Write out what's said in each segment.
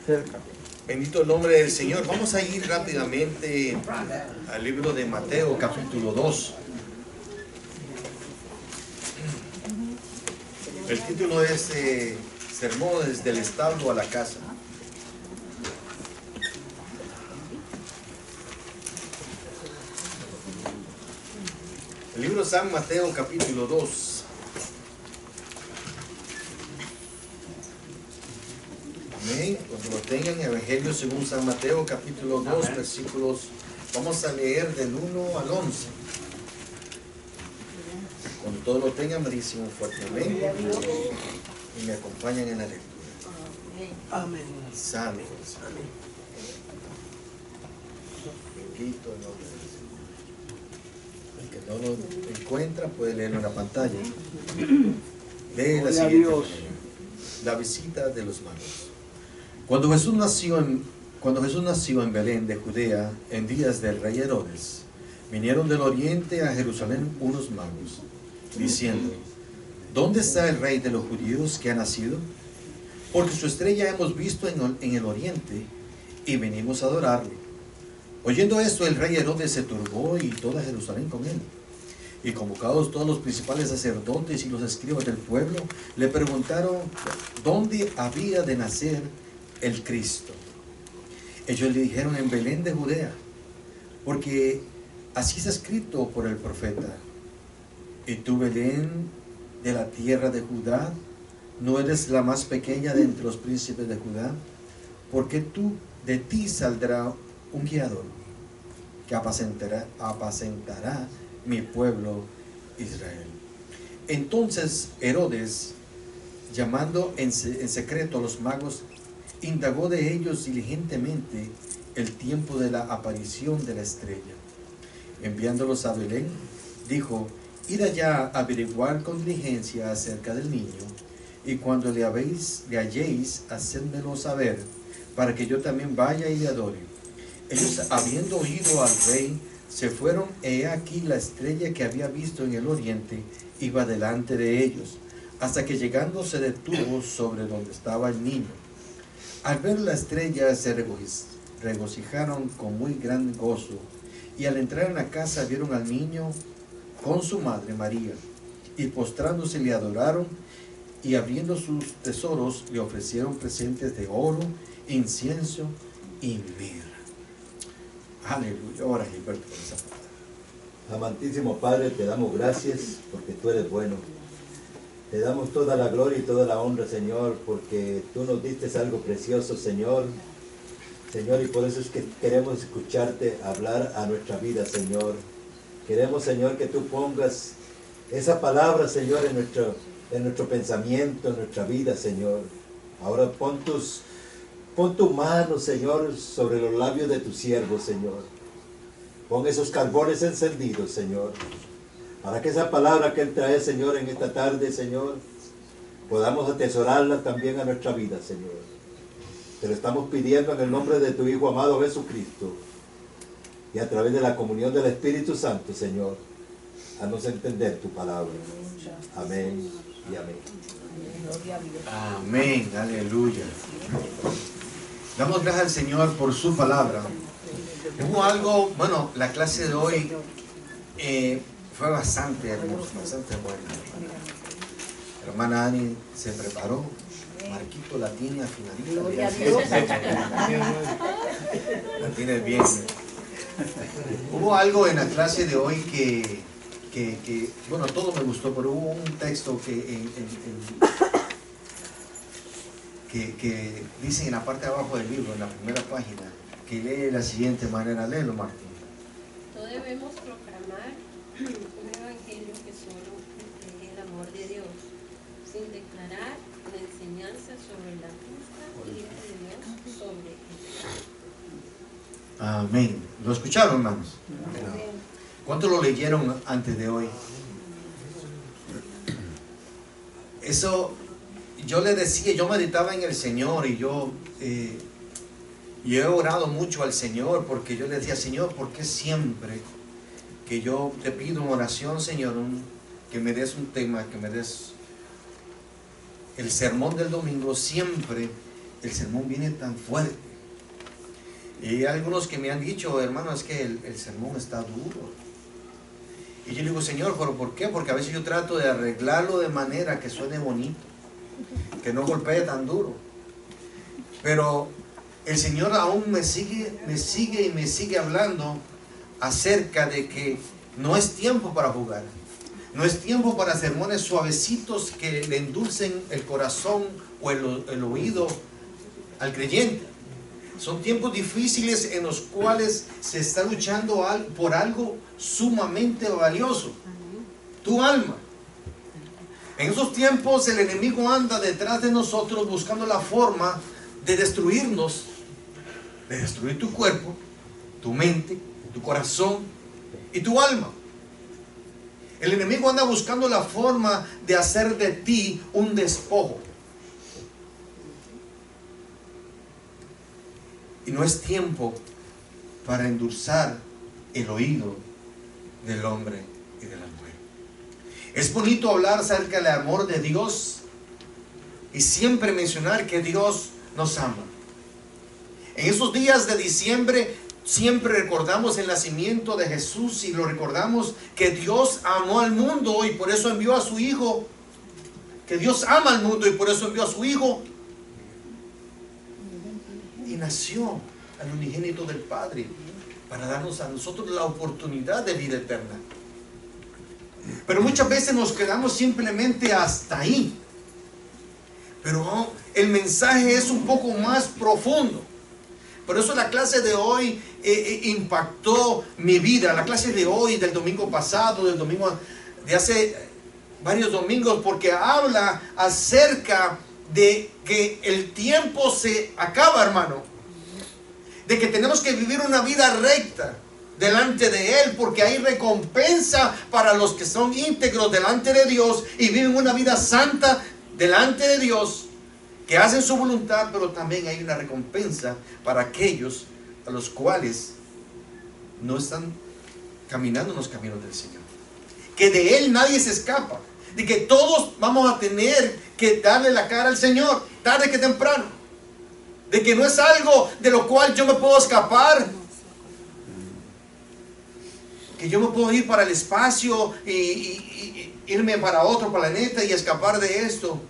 cerca. Bendito el nombre del Señor. Vamos a ir rápidamente al libro de Mateo, capítulo 2. El título es Sermón desde el establo a la casa. El libro de San Mateo, capítulo 2. Amén. Cuando lo tengan, Evangelio según San Mateo, capítulo 2, versículos, vamos a leer del 1 al 11. Cuando todos lo tengan, me dicen un fuerte amén y me acompañan en la lectura. Amén. Amén. Bendito el nombre del Señor. El que no lo encuentra puede leerlo en la pantalla. Lee la siguiente manera. La visita de los magos. Cuando Jesús nació en Belén de Judea, en días del rey Herodes, vinieron del oriente a Jerusalén unos magos, diciendo: ¿Dónde está el rey de los judíos que ha nacido? Porque su estrella hemos visto en el oriente y venimos a adorarle. Oyendo esto, el rey Herodes se turbó y toda Jerusalén con él. Y convocados todos los principales sacerdotes y los escribas del pueblo, le preguntaron dónde había de nacer el Cristo. Ellos le dijeron: en Belén de Judea, porque así está escrito por el profeta: y tú, Belén, de la tierra de Judá, no eres la más pequeña de entre los príncipes de Judá, porque de ti saldrá un guiador que apacentará mi pueblo Israel. Entonces Herodes, llamando en secreto a los magos, indagó de ellos diligentemente el tiempo de la aparición de la estrella. Enviándolos a Belén, dijo: id allá a averiguar con diligencia acerca del niño, y cuando le halléis, hacedmelo saber, para que yo también vaya y le adore. Ellos, habiendo oído al rey, se fueron, he aquí la estrella que había visto en el oriente iba delante de ellos, hasta que llegando se detuvo sobre donde estaba el niño. Al ver la estrella se regocijaron con muy gran gozo, y al entrar en la casa vieron al niño con su madre María, y postrándose le adoraron, y abriendo sus tesoros le ofrecieron presentes de oro, incienso y mirra. Aleluya. Ahora Gilberto con esa palabra. Amantísimo Padre, te damos gracias porque tú eres bueno. Te damos toda la gloria y toda la honra, Señor, porque tú nos diste algo precioso, Señor. Señor, y por eso es que queremos escucharte hablar a nuestra vida, Señor. Queremos, Señor, que tú pongas esa palabra, Señor, en nuestro pensamiento, en nuestra vida, Señor. Ahora pon tu mano, Señor, sobre los labios de tu siervo, Señor. Pon esos carbones encendidos, Señor, para que esa palabra que Él trae, Señor, en esta tarde, Señor, podamos atesorarla también a nuestra vida, Señor. Te lo estamos pidiendo en el nombre de tu Hijo amado Jesucristo, y a través de la comunión del Espíritu Santo, Señor, haznos entender tu palabra. Amén y amén. Amén, aleluya. Damos gracias al Señor por su palabra. Hubo algo, bueno, la clase de hoy fue bastante hermosa, bastante buena. La hermana Ani se preparó. Marquito la tiene afinadita. La tiene bien. Hubo algo en la clase de hoy que bueno, todo me gustó, pero hubo un texto que dice en la parte de abajo del libro, en la primera página, que lee de la siguiente manera. Léelo, Martín. No debemos proclamar un evangelio que solo refleje el amor de Dios, sin declarar la enseñanza sobre la justa ira de Dios sobre él. Amén. ¿Lo escucharon, hermanos? ¿Cuántos lo leyeron antes de hoy? Eso, yo le decía, yo meditaba en el Señor y yo he orado mucho al Señor, porque yo le decía: Señor, ¿por qué siempre que yo te pido en oración, Señor, que me des un tema, que me des el sermón del domingo, siempre el sermón viene tan fuerte. Y hay algunos que me han dicho, hermano, es que el sermón está duro. Y yo le digo, Señor, ¿pero por qué? Porque a veces yo trato de arreglarlo de manera que suene bonito, que no golpee tan duro. Pero el Señor aún me sigue hablando acerca de que no es tiempo para jugar. No es tiempo para sermones suavecitos que le endulcen el corazón o el oído al creyente. Son tiempos difíciles en los cuales se está luchando por algo sumamente valioso: tu alma. En esos tiempos el enemigo anda detrás de nosotros buscando la forma de destruirnos, de destruir tu cuerpo, tu mente, tu corazón y tu alma. El enemigo anda buscando la forma de hacer de ti un despojo. Y no es tiempo para endulzar el oído del hombre y de la mujer. Es bonito hablar acerca del amor de Dios y siempre mencionar que Dios nos ama. En esos días de diciembre siempre recordamos el nacimiento de Jesús y lo recordamos que Dios amó al mundo y por eso envió a su Hijo. Que Dios ama al mundo y por eso envió a su Hijo. Y nació al unigénito del Padre para darnos a nosotros la oportunidad de vida eterna. Pero muchas veces nos quedamos simplemente hasta ahí. Pero el mensaje es un poco más profundo. Por eso la clase de hoy impactó mi vida. La clase de hoy, del domingo pasado, del domingo de hace varios domingos, porque habla acerca de que el tiempo se acaba, hermano. De que tenemos que vivir una vida recta delante de Él, porque hay recompensa para los que son íntegros delante de Dios y viven una vida santa delante de Dios, que hacen su voluntad, pero también hay una recompensa para aquellos a los cuales no están caminando en los caminos del Señor. Que de Él nadie se escapa, de que todos vamos a tener que darle la cara al Señor, tarde que temprano, de que no es algo de lo cual yo me puedo escapar, que yo me puedo ir para el espacio y irme para otro planeta y escapar de esto,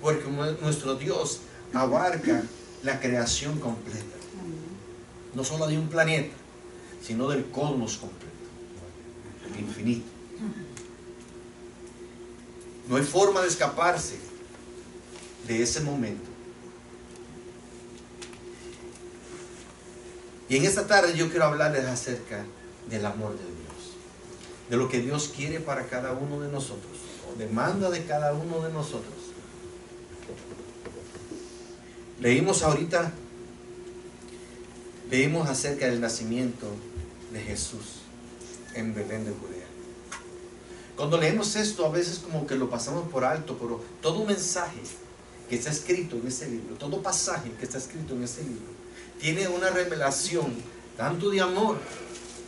porque nuestro Dios abarca la creación completa, no solo de un planeta, sino del cosmos completo, el infinito. No hay forma de escaparse de ese momento. Y en esta tarde yo quiero hablarles acerca del amor de Dios, de lo que Dios quiere para cada uno de nosotros, o demanda de cada uno de nosotros. Leímos acerca del nacimiento de Jesús en Belén de Judea. Cuando leemos esto, a veces como que lo pasamos por alto, pero todo mensaje que está escrito en este libro, todo pasaje que está escrito en este libro, tiene una revelación tanto de amor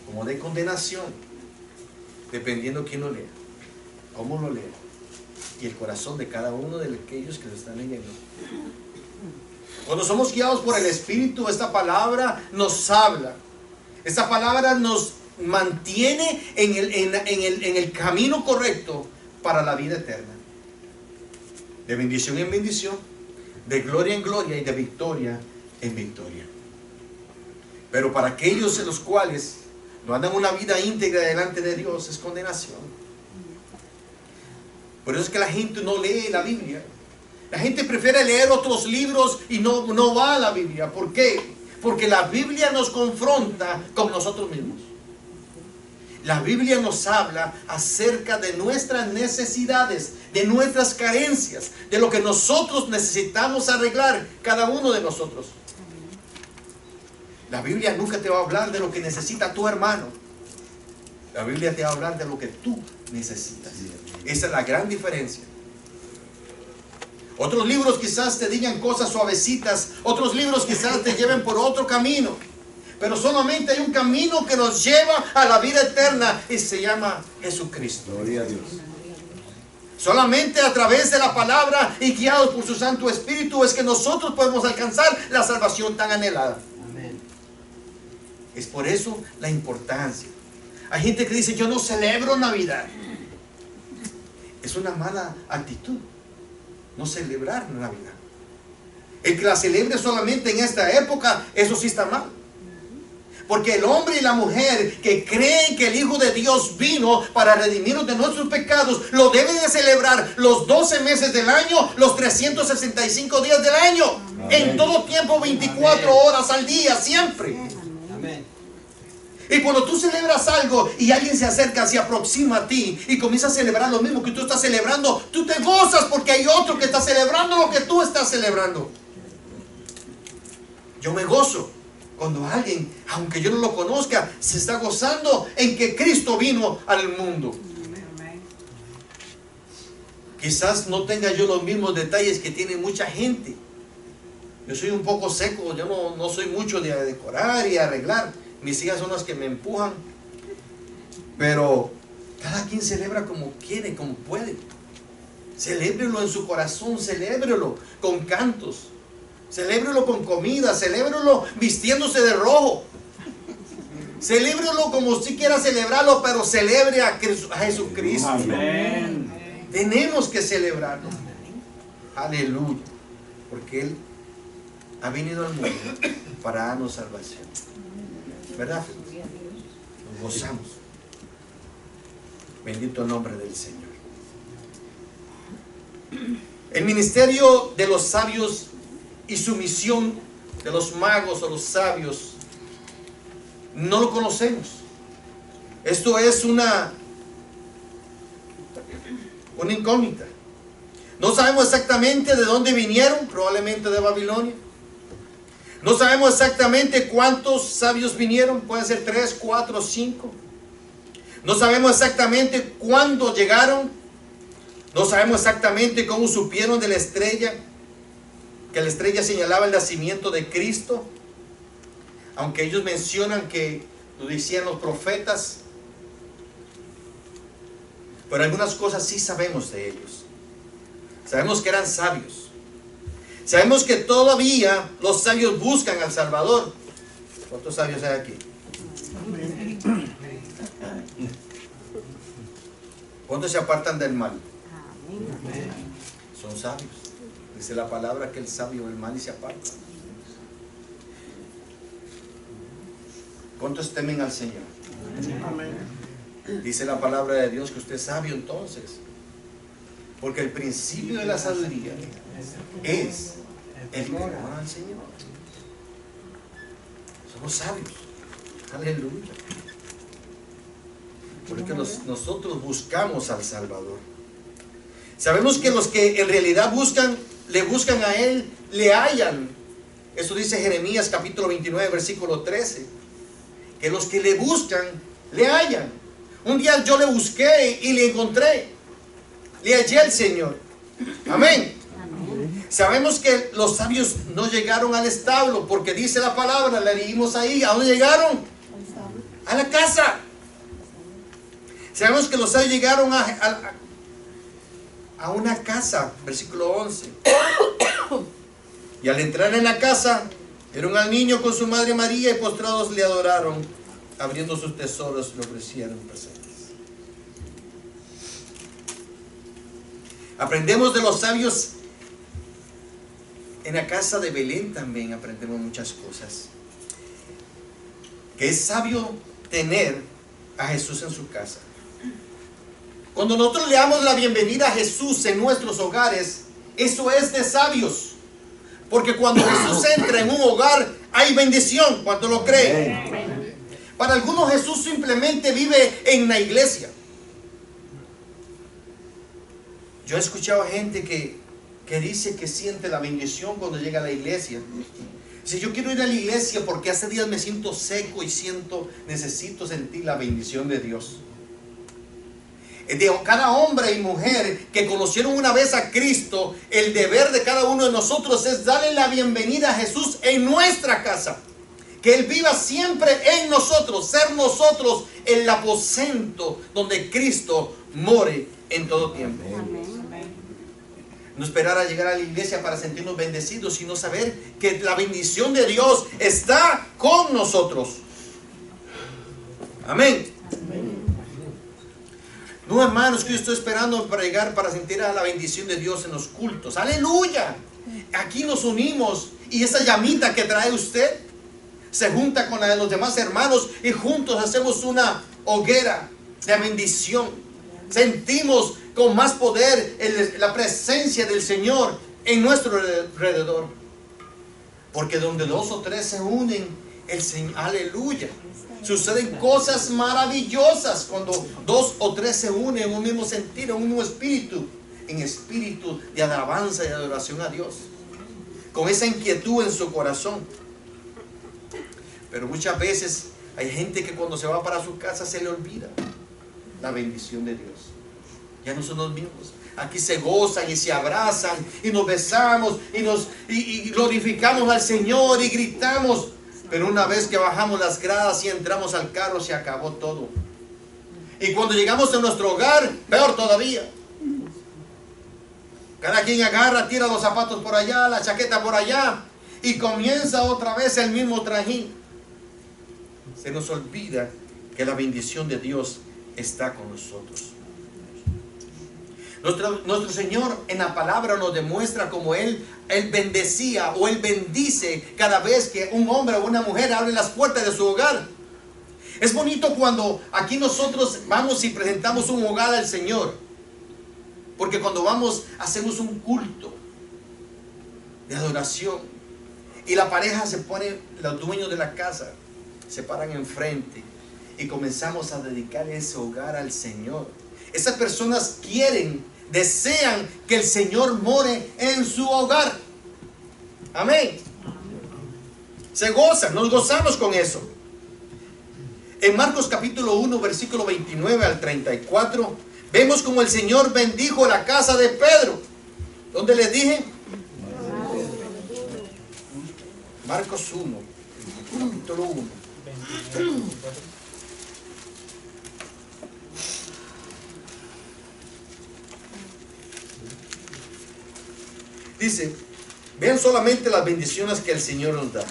como de condenación, dependiendo quién lo lea, cómo lo lea, y el corazón de cada uno de aquellos que lo están leyendo. Cuando somos guiados por el Espíritu, esta palabra nos habla. Esta palabra nos mantiene en el camino correcto para la vida eterna. De bendición en bendición, de gloria en gloria y de victoria en victoria. Pero para aquellos en los cuales no andan una vida íntegra delante de Dios, es condenación. Por eso es que la gente no lee la Biblia. La gente prefiere leer otros libros y no va a la Biblia. ¿Por qué? Porque la Biblia nos confronta con nosotros mismos. La Biblia nos habla acerca de nuestras necesidades, de nuestras carencias, de lo que nosotros necesitamos arreglar, cada uno de nosotros. La Biblia nunca te va a hablar de lo que necesita tu hermano. La Biblia te va a hablar de lo que tú necesitas. Esa es la gran diferencia. Otros libros quizás te digan cosas suavecitas, otros libros quizás te lleven por otro camino, pero solamente hay un camino que nos lleva a la vida eterna y se llama Jesucristo. Gloria a Dios. Solamente a través de la palabra y guiados por su Santo Espíritu es que nosotros podemos alcanzar la salvación tan anhelada. Amén. Es por eso la importancia. Hay gente que dice, yo no celebro Navidad. Es una mala actitud no celebrar Navidad. El que la celebre solamente en esta época, eso sí está mal. Porque el hombre y la mujer que creen que el Hijo de Dios vino para redimirnos de nuestros pecados, lo deben de celebrar los 12 meses del año, los 365 días del año. Amén. En todo tiempo, 24 horas al día, siempre. Amén. Y cuando tú celebras algo y alguien se acerca, se aproxima a ti y comienza a celebrar lo mismo que tú estás celebrando, tú te gozas porque hay otro que está celebrando lo que tú estás celebrando. Yo me gozo cuando alguien, aunque yo no lo conozca, se está gozando en que Cristo vino al mundo. Quizás no tenga yo los mismos detalles que tiene mucha gente. Yo soy un poco seco, yo no soy mucho de decorar y arreglar. Mis hijas son las que me empujan. Pero cada quien celebra como quiere, como puede. Celébrelo en su corazón, celébrelo con cantos. Celébrelo con comida, celébrelo vistiéndose de rojo. Celébrelo como si quiera celebrarlo, pero celebre a Jesucristo. Amén. Tenemos que celebrarlo. Aleluya. Porque Él ha venido al mundo para darnos salvación. ¿Verdad? Nos gozamos. Bendito el nombre del Señor. El ministerio de los sabios y su misión de los magos o los sabios no lo conocemos. Esto es una incógnita. No sabemos exactamente de dónde vinieron, probablemente de Babilonia. No sabemos exactamente cuántos sabios vinieron, puede ser 3, 4, 5. No sabemos exactamente cuándo llegaron. No sabemos exactamente cómo supieron de la estrella, que la estrella señalaba el nacimiento de Cristo, aunque ellos mencionan que lo decían los profetas. Pero algunas cosas sí sabemos de ellos. Sabemos que eran sabios. Sabemos que todavía los sabios buscan al Salvador. ¿Cuántos sabios hay aquí? ¿Cuántos se apartan del mal? Son sabios. Dice la palabra que el sabio del mal y se aparta. ¿Cuántos temen al Señor? Dice la palabra de Dios que usted es sabio entonces. Porque el principio de la sabiduría es el temor al Señor. Somos sabios. Aleluya. Porque nosotros buscamos al Salvador. Sabemos que los que en realidad le buscan a Él, le hallan. Eso dice Jeremías capítulo 29, versículo 13. Que los que le buscan, le hallan. Un día yo le busqué y le encontré. Le hallé al Señor. Amén. Sabemos que los sabios no llegaron al establo, porque dice la palabra, la leímos ahí. ¿A dónde llegaron? A la casa. Sabemos que los sabios llegaron a una casa, versículo 11. Y al entrar en la casa, vieron al niño con su madre María y postrados le adoraron. Abriendo sus tesoros le ofrecieron presentes. Aprendemos de los sabios. En la casa de Belén también aprendemos muchas cosas. Que es sabio tener a Jesús en su casa. Cuando nosotros le damos la bienvenida a Jesús en nuestros hogares, eso es de sabios. Porque cuando Jesús entra en un hogar, hay bendición. ¿Cuánto lo creen? Para algunos Jesús simplemente vive en la iglesia. Yo he escuchado a gente que dice que siente la bendición cuando llega a la iglesia. Si yo quiero ir a la iglesia porque hace días me siento seco y necesito sentir la bendición de Dios. De cada hombre y mujer que conocieron una vez a Cristo, el deber de cada uno de nosotros es darle la bienvenida a Jesús en nuestra casa. Que Él viva siempre en nosotros, ser nosotros el aposento donde Cristo more en todo tiempo. Amén. No esperar a llegar a la iglesia para sentirnos bendecidos, sino saber que la bendición de Dios está con nosotros. Amén. No, hermanos, que yo estoy esperando para llegar para sentir a la bendición de Dios en los cultos. Aleluya. Aquí nos unimos y esa llamita que trae usted se junta con la de los demás hermanos y juntos hacemos una hoguera de bendición. Sentimos con más poder la presencia del Señor en nuestro alrededor. Porque donde 2 o 3 se unen, el Señor, aleluya, suceden cosas maravillosas cuando 2 o 3 se unen en un mismo sentir, en un mismo espíritu, en espíritu de alabanza y adoración a Dios, con esa inquietud en su corazón. Pero muchas veces hay gente que cuando se va para su casa se le olvida la bendición de Dios. Ya no son los mismos. Aquí se gozan y se abrazan y nos besamos y glorificamos al Señor y gritamos. Pero una vez que bajamos las gradas y entramos al carro, se acabó todo. Y cuando llegamos a nuestro hogar, peor todavía. Cada quien agarra, tira los zapatos por allá, la chaqueta por allá, y comienza otra vez el mismo trajín. Se nos olvida que la bendición de Dios está con nosotros. Nuestro Señor en la palabra nos demuestra cómo Él bendecía o Él bendice cada vez que un hombre o una mujer abre las puertas de su hogar. Es bonito cuando aquí nosotros vamos y presentamos un hogar al Señor, porque cuando vamos hacemos un culto de adoración y la pareja se pone, los dueños de la casa se paran enfrente y comenzamos a dedicar ese hogar al Señor. Esas personas desean que el Señor more en su hogar. Amén. Se gozan, nos gozamos con eso. En Marcos capítulo 1, versículo 29 al 34, vemos como el Señor bendijo la casa de Pedro. ¿Dónde les dije? Marcos 1, capítulo 1. Dice, vean solamente las bendiciones que el Señor nos da.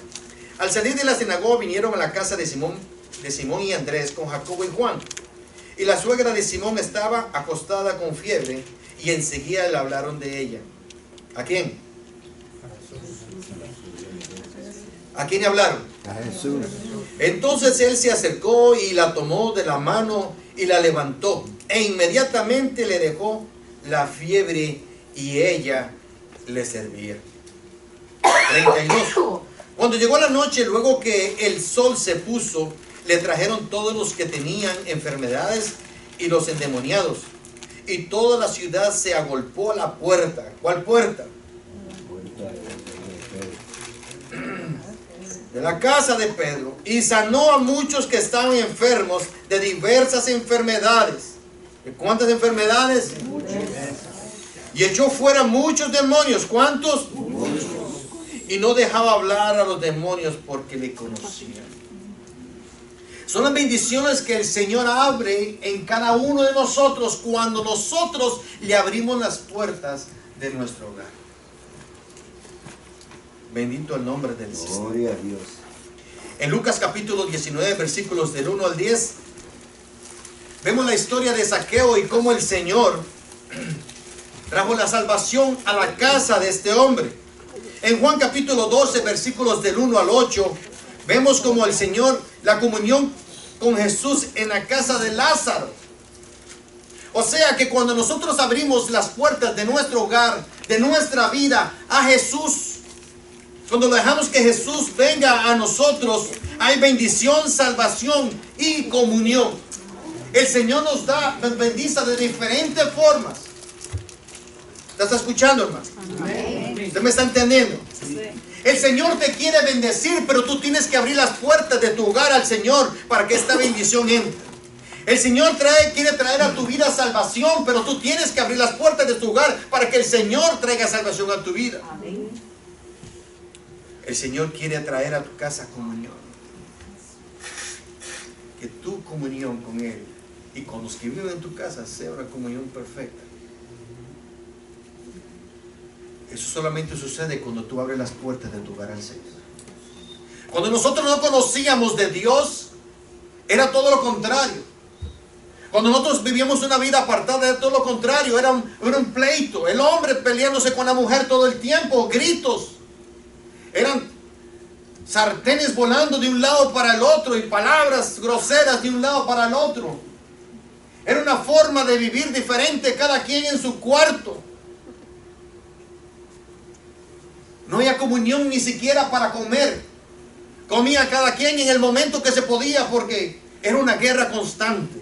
Al salir de la sinagoga vinieron a la casa de Simón y Andrés con Jacobo y Juan. Y la suegra de Simón estaba acostada con fiebre y enseguida le hablaron de ella. ¿A quién? ¿A quién le hablaron? A Jesús. Entonces él se acercó y la tomó de la mano y la levantó. E inmediatamente le dejó la fiebre y ella le servía. 32. Cuando llegó la noche, luego que el sol se puso, le trajeron todos los que tenían enfermedades y los endemoniados. Y toda la ciudad se agolpó a la puerta. ¿Cuál puerta? De la casa de Pedro. Y sanó a muchos que estaban enfermos de diversas enfermedades. ¿De cuántas enfermedades? Muchas. Y echó fuera muchos demonios. ¿Cuántos? Muchos. Y no dejaba hablar a los demonios porque le conocían. Son las bendiciones que el Señor abre en cada uno de nosotros cuando nosotros le abrimos las puertas de nuestro hogar. Bendito el nombre del Señor. Gloria a Dios. En Lucas capítulo 19, versículos del 1 al 10, vemos la historia de Zaqueo y cómo el Señor trajo la salvación a la casa de este hombre. En Juan capítulo 12, versículos del 1 al 8, vemos como el Señor, la comunión con Jesús en la casa de Lázaro. O sea que cuando nosotros abrimos las puertas de nuestro hogar, de nuestra vida a Jesús, cuando dejamos que Jesús venga a nosotros, hay bendición, salvación y comunión. El Señor nos bendice de diferentes formas. ¿Te está escuchando, hermano? ¿Usted me está entendiendo? Sí. El Señor te quiere bendecir, pero tú tienes que abrir las puertas de tu hogar al Señor para que esta bendición entre. El Señor quiere traer a tu vida salvación, pero tú tienes que abrir las puertas de tu hogar para que el Señor traiga salvación a tu vida. Amén. El Señor quiere traer a tu casa comunión. Que tu comunión con Él y con los que viven en tu casa sea una comunión perfecta. Eso solamente sucede cuando tú abres las puertas de tu hogar al Señor. Cuando nosotros no conocíamos de Dios, era todo lo contrario. Cuando nosotros vivíamos una vida apartada, era todo lo contrario. Era un pleito. El hombre peleándose con la mujer todo el tiempo. Gritos. Eran sartenes volando de un lado para el otro y palabras groseras de un lado para el otro. Era una forma de vivir diferente, cada quien en su cuarto. No había comunión ni siquiera para comer. Comía cada quien en el momento que se podía, porque era una guerra constante.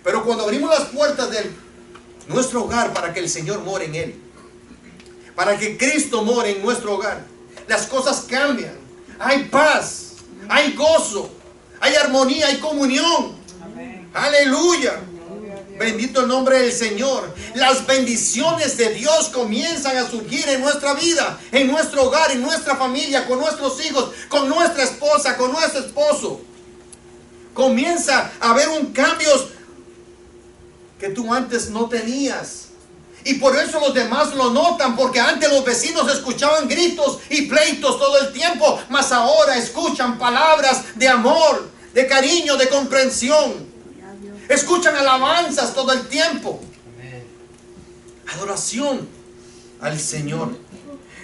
Pero cuando abrimos las puertas de nuestro hogar para que el Señor more en él, para que Cristo more en nuestro hogar, las cosas cambian. Hay paz, hay gozo, hay armonía, hay comunión. Amén. Aleluya. Bendito el nombre del Señor. Las bendiciones de Dios comienzan a surgir en nuestra vida, en nuestro hogar, en nuestra familia, con nuestros hijos, con nuestra esposa, con nuestro esposo. Comienza a haber un cambio que tú antes no tenías. Y por eso los demás lo notan, porque antes los vecinos escuchaban gritos y pleitos todo el tiempo, mas ahora escuchan palabras de amor, de cariño, de comprensión. Escuchan alabanzas todo el tiempo. Adoración al Señor.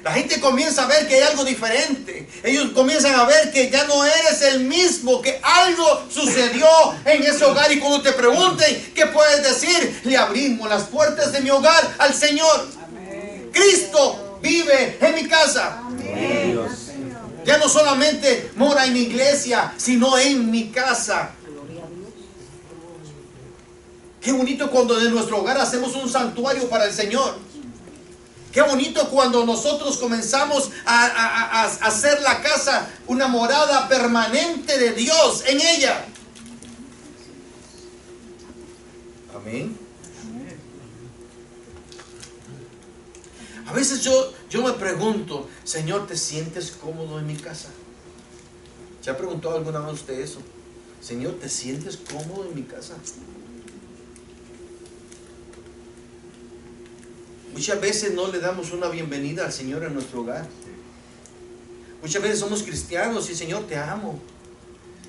La gente comienza a ver que hay algo diferente. Ellos comienzan a ver que ya no eres el mismo, que algo sucedió en ese hogar. Y cuando te pregunten, ¿qué puedes decir? Le abrimos las puertas de mi hogar al Señor. Amén. Cristo vive en mi casa. Amén. Ya no solamente mora en mi iglesia, sino en mi casa. Qué bonito cuando en nuestro hogar hacemos un santuario para el Señor. Qué bonito cuando nosotros comenzamos a hacer la casa una morada permanente de Dios en ella. Amén. A veces yo me pregunto, Señor, ¿te sientes cómodo en mi casa? ¿Se ha preguntado alguna vez usted eso? Señor, ¿te sientes cómodo en mi casa? Muchas veces no le damos una bienvenida al Señor en nuestro hogar. Muchas veces somos cristianos y Señor, te amo.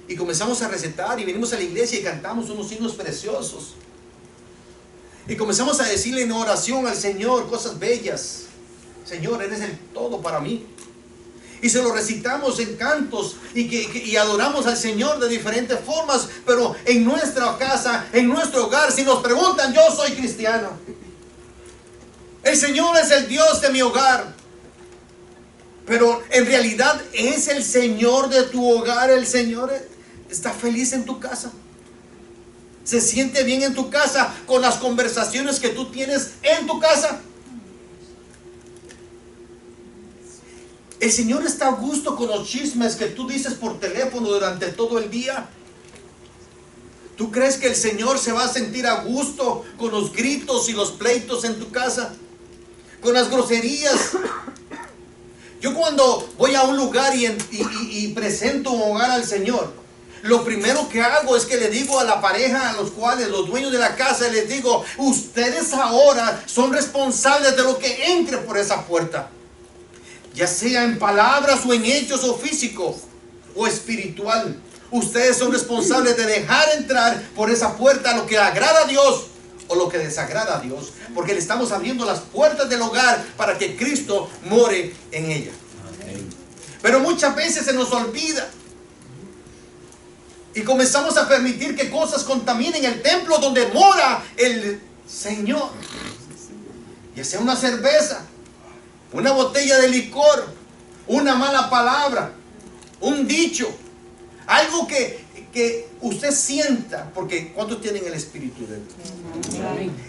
Y comenzamos a recetar y venimos a la iglesia y cantamos unos himnos preciosos. Y comenzamos a decirle en oración al Señor cosas bellas. Señor, eres el todo para mí. Y se lo recitamos en cantos y adoramos al Señor de diferentes formas. Pero en nuestra casa, en nuestro hogar, si nos preguntan, yo soy cristiano. El Señor es el Dios de mi hogar. Pero en realidad es el Señor de tu hogar. El Señor está feliz en tu casa. Se siente bien en tu casa con las conversaciones que tú tienes en tu casa. El Señor está a gusto con los chismes que tú dices por teléfono durante todo el día. ¿Tú crees que el Señor se va a sentir a gusto con los gritos y los pleitos en tu casa? Con las groserías. Yo cuando voy a un lugar y presento un hogar al Señor, lo primero que hago es que le digo a la pareja, a los cuales, los dueños de la casa, les digo, ustedes ahora son responsables de lo que entre por esa puerta. Ya sea en palabras o en hechos o físico o espiritual. Ustedes son responsables de dejar entrar por esa puerta lo que agrada a Dios o lo que desagrada a Dios, porque le estamos abriendo las puertas del hogar para que Cristo more en ella. Amén. Pero muchas veces se nos olvida y comenzamos a permitir que cosas contaminen el templo donde mora el Señor, ya sea una cerveza, una botella de licor, una mala palabra, un dicho, algo que usted sienta, porque ¿cuántos tienen el Espíritu de Dios?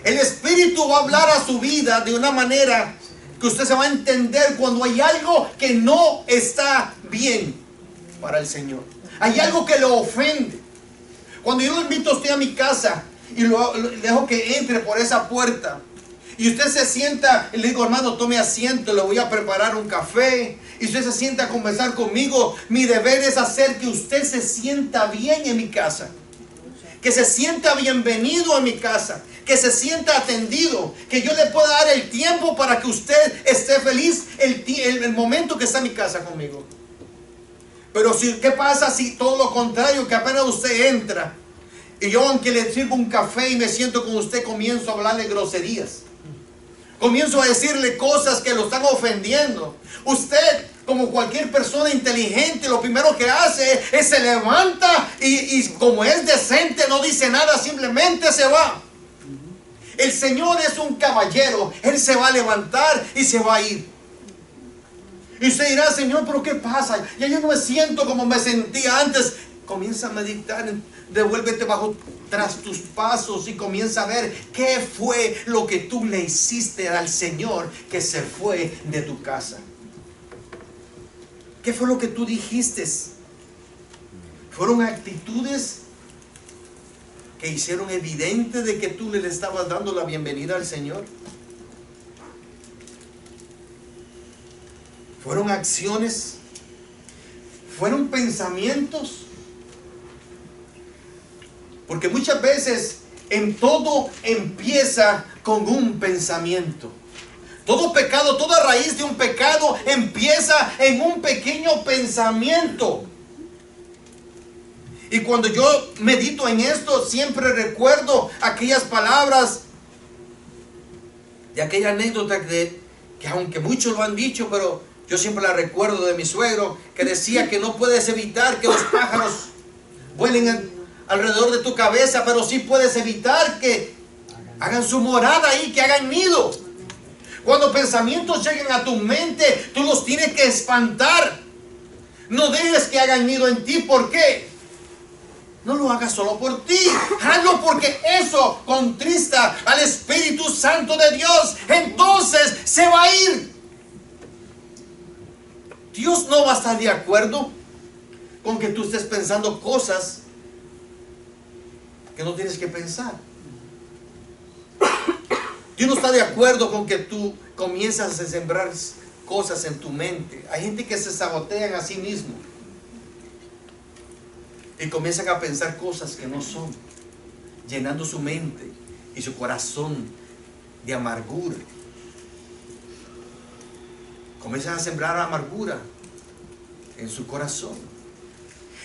El Espíritu va a hablar a su vida de una manera que usted se va a entender cuando hay algo que no está bien para el Señor. Hay algo que lo ofende. Cuando yo lo invito a usted a mi casa y lo dejo que entre por esa puerta y usted se sienta, y le digo, hermano, tome asiento, le voy a preparar un café, y usted se sienta a conversar conmigo, mi deber es hacer que usted se sienta bien en mi casa. que se sienta bienvenido a mi casa, que se sienta atendido, que yo le pueda dar el tiempo para que usted esté feliz el momento que está en mi casa conmigo. Pero ¿qué pasa si todo lo contrario, que apenas usted entra y yo, aunque le sirvo un café y me siento con usted, comienzo a hablarle groserías? Comienzo a decirle cosas que lo están ofendiendo. Usted, como cualquier persona inteligente, lo primero que hace es se levanta y como es decente, no dice nada, simplemente se va. El Señor es un caballero. Él se va a levantar y se va a ir. Y usted dirá: Señor, ¿pero qué pasa? Ya yo no me siento como me sentía antes. Comienza a meditar, devuélvete tras tus pasos y comienza a ver qué fue lo que tú le hiciste al Señor que se fue de tu casa. ¿Qué fue lo que tú dijiste? ¿Fueron actitudes que hicieron evidente de que tú le estabas dando la bienvenida al Señor? ¿Fueron acciones? ¿Fueron pensamientos? Porque muchas veces en todo empieza con un pensamiento. Todo pecado, toda raíz de un pecado empieza en un pequeño pensamiento. Y cuando yo medito en esto, siempre recuerdo aquellas palabras de aquella anécdota que aunque muchos lo han dicho, pero yo siempre la recuerdo, de mi suegro, que decía que no puedes evitar que los pájaros vuelen alrededor de tu cabeza, pero sí puedes evitar que hagan su morada ahí, que hagan nido. Cuando pensamientos lleguen a tu mente, tú los tienes que espantar. No dejes que hagan nido en ti. ¿Por qué? No lo hagas solo por ti. Hazlo porque eso contrista al Espíritu Santo de Dios. Entonces se va a ir. Dios no va a estar de acuerdo con que tú estés pensando cosas que no tienes que pensar. Dios no está de acuerdo con que tú comienzas a sembrar cosas en tu mente. Hay gente que se sabotean a sí mismo y comienzan a pensar cosas que no son, llenando su mente y su corazón de amargura. Comienzan a sembrar amargura en su corazón.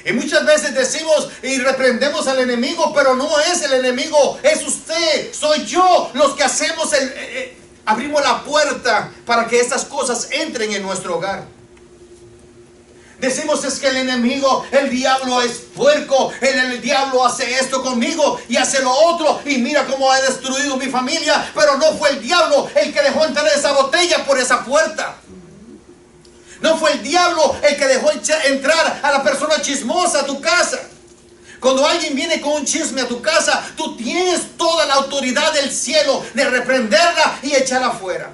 Y muchas veces decimos y reprendemos al enemigo, pero no es el enemigo, es usted, soy yo, los que hacemos abrimos la puerta para que estas cosas entren en nuestro hogar. Decimos: es que el enemigo, el diablo es puerco, el diablo hace esto conmigo y hace lo otro, y mira cómo ha destruido mi familia. Pero no fue el diablo el que dejó entrar esa botella por esa puerta. No fue el diablo el que dejó entrar a la persona chismosa a tu casa. Cuando alguien viene con un chisme a tu casa, tú tienes toda la autoridad del cielo de reprenderla y echarla afuera.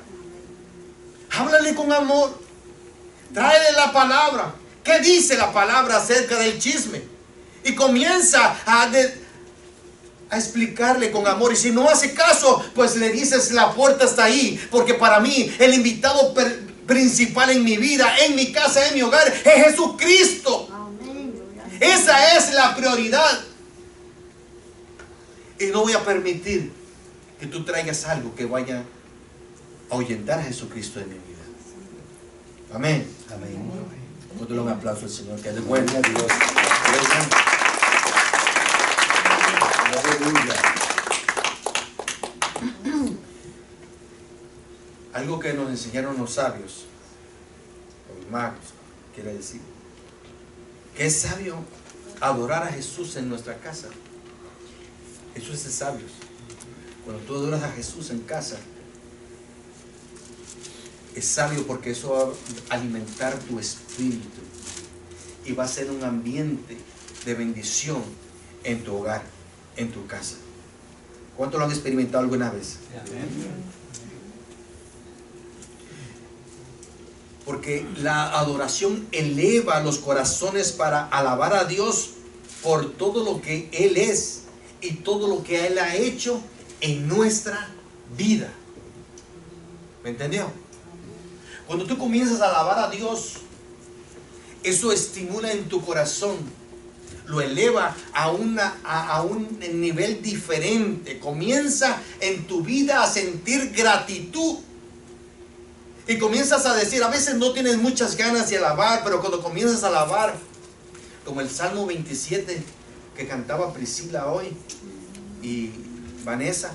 Háblale con amor. Tráele la palabra. ¿Qué dice la palabra acerca del chisme? Y comienza a explicarle con amor. Y si no hace caso, pues le dices: la puerta está ahí. Porque para mí el invitado principal en mi vida, en mi casa, en mi hogar, es Jesucristo. Esa es la prioridad. Y no voy a permitir que tú traigas algo que vaya a ahuyentar a Jesucristo en mi vida. Amén. Amén. Dale un aplauso al Señor, que es bueno. Gloria a Dios. Aleluya. Algo que nos enseñaron los sabios, los magos, quiere decir que es sabio adorar a Jesús en nuestra casa. Eso es de sabios. Cuando tú adoras a Jesús en casa, es sabio, porque eso va a alimentar tu espíritu y va a ser un ambiente de bendición en tu hogar, en tu casa. ¿Cuántos lo han experimentado alguna vez? Porque la adoración eleva los corazones para alabar a Dios por todo lo que Él es y todo lo que Él ha hecho en nuestra vida. ¿Me entendió? Cuando tú comienzas a alabar a Dios, eso estimula en tu corazón lo eleva a un nivel diferente. Comienza en tu vida a sentir gratitud. Y comienzas a decir, a veces no tienes muchas ganas de alabar, pero cuando comienzas a alabar, como el Salmo 27 que cantaba Priscila hoy y Vanessa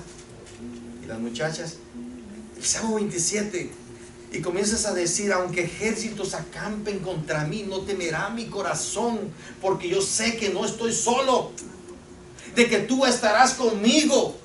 y las muchachas, el Salmo 27, y comienzas a decir, aunque ejércitos acampen contra mí, no temerá mi corazón, porque yo sé que no estoy solo, de que tú estarás conmigo.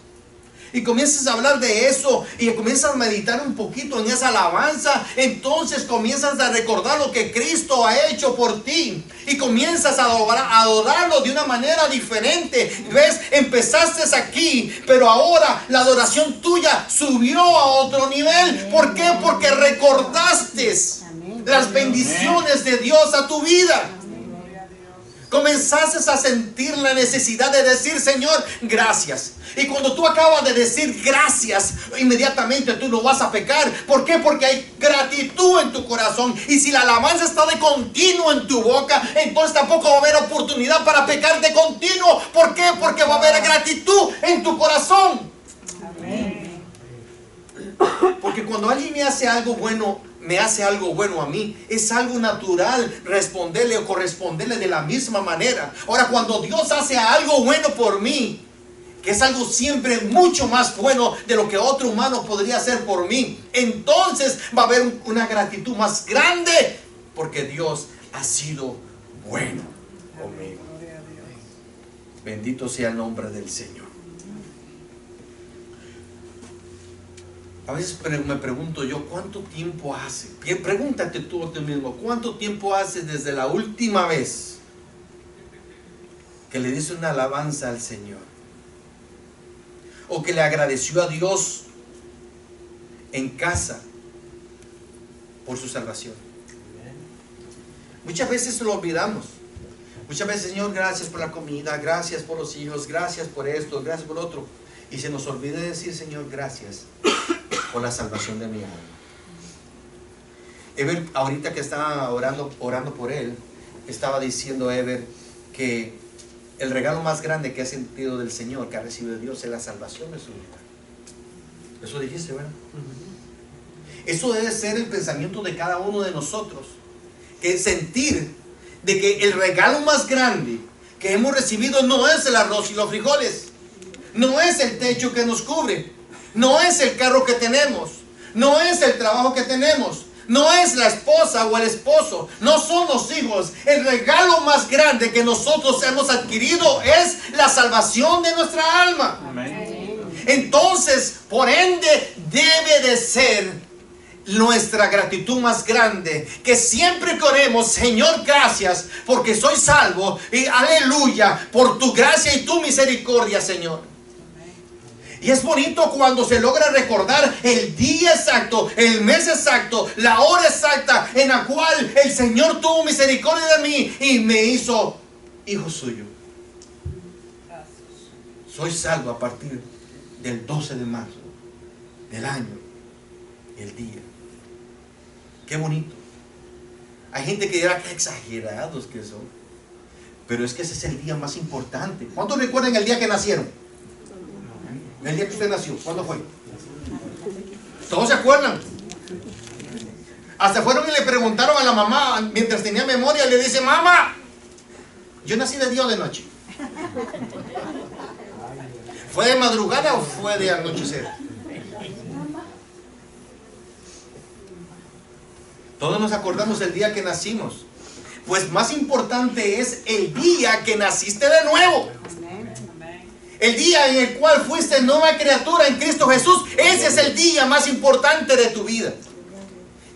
Y comienzas a hablar de eso y comienzas a meditar un poquito en esa alabanza. Entonces comienzas a recordar lo que Cristo ha hecho por ti y comienzas a adorarlo de una manera diferente. ¿Ves? Empezaste aquí, pero ahora la adoración tuya subió a otro nivel. ¿Por qué? Porque recordaste las bendiciones de Dios a tu vida. Comenzaste a sentir la necesidad de decir, Señor, gracias. Y cuando tú acabas de decir gracias, inmediatamente tú no vas a pecar. ¿Por qué? Porque hay gratitud en tu corazón. Y si la alabanza está de continuo en tu boca, entonces tampoco va a haber oportunidad para pecar de continuo. ¿Por qué? Porque va a haber gratitud en tu corazón. Amén. Porque cuando alguien me hace algo bueno a mí, es algo natural responderle o corresponderle de la misma manera. Ahora, cuando Dios hace algo bueno por mí, que es algo siempre mucho más bueno de lo que otro humano podría hacer por mí, entonces va a haber una gratitud más grande, porque Dios ha sido bueno conmigo. Bendito sea el nombre del Señor. A veces me pregunto yo, ¿cuánto tiempo hace? Pregúntate tú a ti mismo, ¿cuánto tiempo hace desde la última vez que le dice una alabanza al Señor? O que le agradeció a Dios en casa por su salvación. Muchas veces lo olvidamos. Muchas veces, Señor, gracias por la comida, gracias por los hijos, gracias por esto, gracias por lo otro. Y se nos olvida decir, Señor, gracias por la salvación de mi alma. Ever, ahorita que estaba orando por él, estaba diciendo Ever que el regalo más grande que ha sentido del Señor, que ha recibido de Dios, es la salvación de su vida. Eso dijiste, ¿verdad? Eso debe ser el pensamiento de cada uno de nosotros, que sentir de que el regalo más grande que hemos recibido no es el arroz y los frijoles, no es el techo que nos cubre, no es el carro que tenemos, no es el trabajo que tenemos, no es la esposa o el esposo, no son los hijos. El regalo más grande que nosotros hemos adquirido es la salvación de nuestra alma. Amén. Entonces, por ende, debe de ser nuestra gratitud más grande, que siempre oremos, Señor, gracias porque soy salvo, y aleluya por tu gracia y tu misericordia, Señor. Y es bonito cuando se logra recordar el día exacto, el mes exacto, la hora exacta en la cual el Señor tuvo misericordia de mí y me hizo hijo suyo. Soy salvo a partir del 12 de marzo del año, el día. Qué bonito. Hay gente que dirá que exagerados que son, pero es que ese es el día más importante. ¿Cuántos recuerdan el día que nacieron? El día que usted nació, ¿cuándo fue? ¿Todos se acuerdan? Hasta fueron y le preguntaron a la mamá, mientras tenía memoria, le dice, mamá, ¿yo nací de día o de noche? ¿Fue de madrugada o fue de anochecer? Todos nos acordamos del día que nacimos. Pues más importante es el día que naciste de nuevo. El día en el cual fuiste nueva criatura en Cristo Jesús. Ese es el día más importante de tu vida.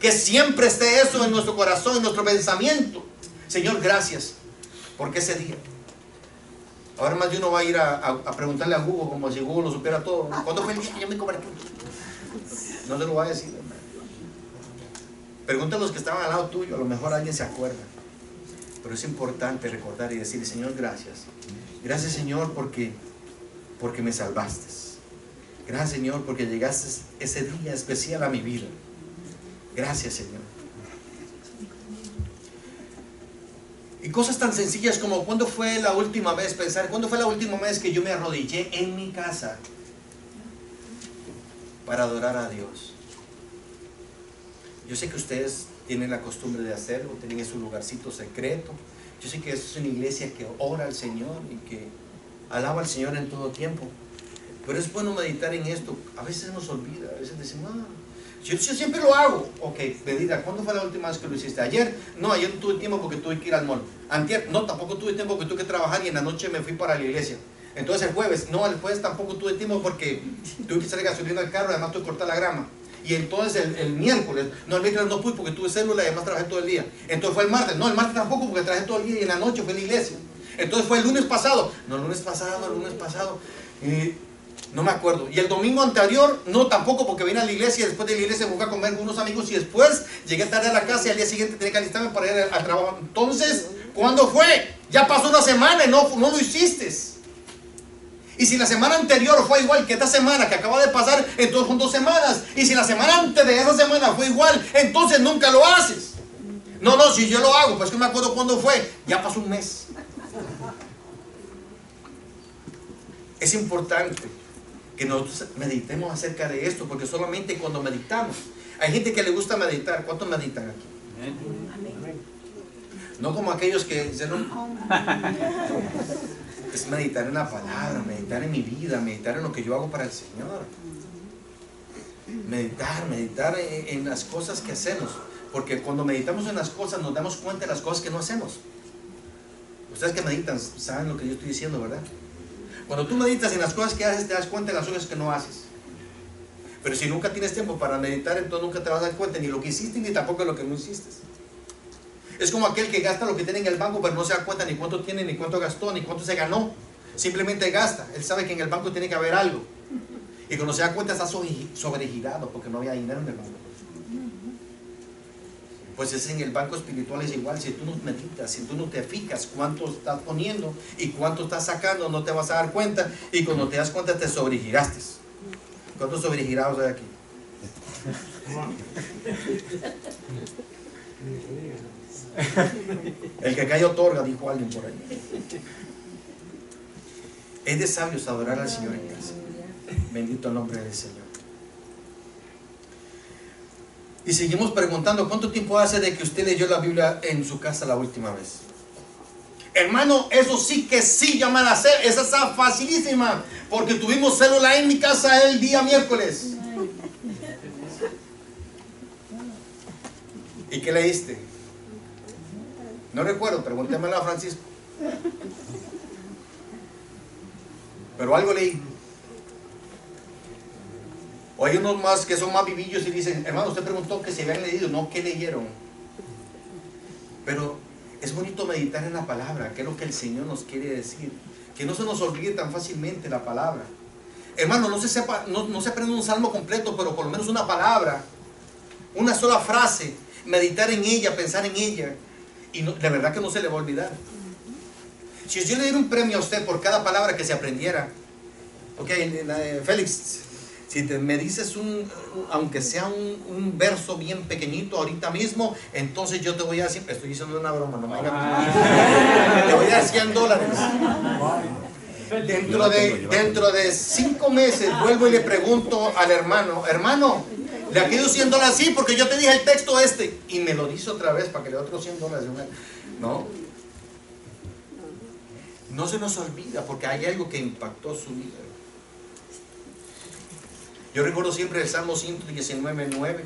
Que siempre esté eso en nuestro corazón, en nuestro pensamiento. Señor, gracias porque ese día. Ahora más de uno va a ir a preguntarle a Google, como si Google lo supiera todo. ¿Cuándo fue el día que yo me convertí? No se lo va a decir, hermano. Pregunta a los que estaban al lado tuyo, a lo mejor alguien se acuerda. Pero es importante recordar y decirle, Señor, gracias. Gracias, Señor, porque me salvaste. Gracias, Señor, porque llegaste ese día especial a mi vida. Gracias, Señor. Y cosas tan sencillas como ¿cuándo fue la última vez? Pensar, ¿cuándo fue la última vez que yo me arrodillé en mi casa para adorar a Dios? Yo sé que ustedes tienen la costumbre de hacerlo, tienen su lugarcito secreto. Yo sé que es una iglesia que ora al Señor y que alaba al Señor en todo tiempo. Pero es bueno meditar en esto. A veces nos olvida, a veces decimos, yo siempre lo hago. Ok, medita, ¿cuándo fue la última vez que lo hiciste? ¿Ayer? No, ayer no tuve tiempo porque tuve que ir al mall. ¿Antier? No, tampoco tuve tiempo porque tuve que trabajar y en la noche me fui para la iglesia. Entonces el jueves, no, el jueves tampoco tuve tiempo porque tuve que salir gasolina al carro y además tuve que cortar la grama. Y entonces el miércoles, no, el miércoles no pude porque tuve célula y además trabajé todo el día. Entonces fue el martes, no, el martes tampoco porque trabajé todo el día y en la noche fue en la iglesia. Entonces fue el lunes pasado, no, el lunes pasado, no me acuerdo. Y el domingo anterior, no, tampoco porque vine a la iglesia y después de la iglesia me fui a comer con unos amigos y después llegué tarde a la casa y al día siguiente tenía que alistarme para ir al trabajo. Entonces, ¿cuándo fue? Ya pasó una semana y no lo hiciste. Y si la semana anterior fue igual que esta semana que acaba de pasar, entonces son 2 semanas. Y si la semana antes de esa semana fue igual, entonces nunca lo haces. No, si yo lo hago, pues que me acuerdo cuándo fue. Ya pasó un mes. Es importante que nosotros meditemos acerca de esto, porque solamente cuando meditamos, hay gente que le gusta meditar. ¿Cuántos meditan aquí? No como aquellos que es meditar en la palabra, meditar en mi vida, meditar en lo que yo hago para el Señor. Meditar en las cosas que hacemos, porque cuando meditamos en las cosas nos damos cuenta de las cosas que no hacemos. Ustedes que meditan saben lo que yo estoy diciendo, ¿verdad? Cuando tú meditas en las cosas que haces, te das cuenta de las cosas que no haces. Pero si nunca tienes tiempo para meditar, entonces nunca te vas a dar cuenta ni lo que hiciste ni tampoco de lo que no hiciste. Es como aquel que gasta lo que tiene en el banco, pero no se da cuenta ni cuánto tiene, ni cuánto gastó, ni cuánto se ganó. Simplemente gasta. Él sabe que en el banco tiene que haber algo. Y cuando se da cuenta está sobregirado porque no había dinero en el banco. Pues es en el banco espiritual es igual. Si tú no meditas, si tú no te fijas cuánto estás poniendo y cuánto estás sacando, no te vas a dar cuenta. Y cuando te das cuenta te sobregiraste. ¿Cuántos sobregirados hay aquí? El que cae otorga, dijo alguien por ahí. Es de sabios adorar al Señor en casa. Bendito el nombre del Señor. Y seguimos preguntando, ¿cuánto tiempo hace de que usted leyó la Biblia en su casa la última vez? Hermano, eso sí que sí llaman a hacer. Esa está facilísima, porque tuvimos célula en mi casa el día miércoles. ¿Y qué leíste? No recuerdo, pregúntemelo a Francisco. Pero algo leí. O hay unos más que son más vivillos y dicen, hermano, usted preguntó que se habían leído, no, ¿qué leyeron? Pero es bonito meditar en la palabra, qué es lo que el Señor nos quiere decir. Que no se nos olvide tan fácilmente la palabra. Hermano, no se aprende un salmo completo, pero por lo menos una palabra, una sola frase, meditar en ella, pensar en ella. Y no, de verdad que no se le va a olvidar. Si yo le diera un premio a usted por cada palabra que se aprendiera, ok, Félix, si me dices aunque sea un verso bien pequeñito ahorita mismo, entonces yo te voy a decir, estoy diciendo una broma, no me hagas, te voy a dar $100. Dentro de 5 meses vuelvo y le pregunto al hermano, le ha quedado $100, sí, porque yo te dije el texto este, y me lo dice otra vez para que le dé otros $100. No se nos olvida, porque hay algo que impactó su vida. Yo recuerdo siempre el Salmo 119:9,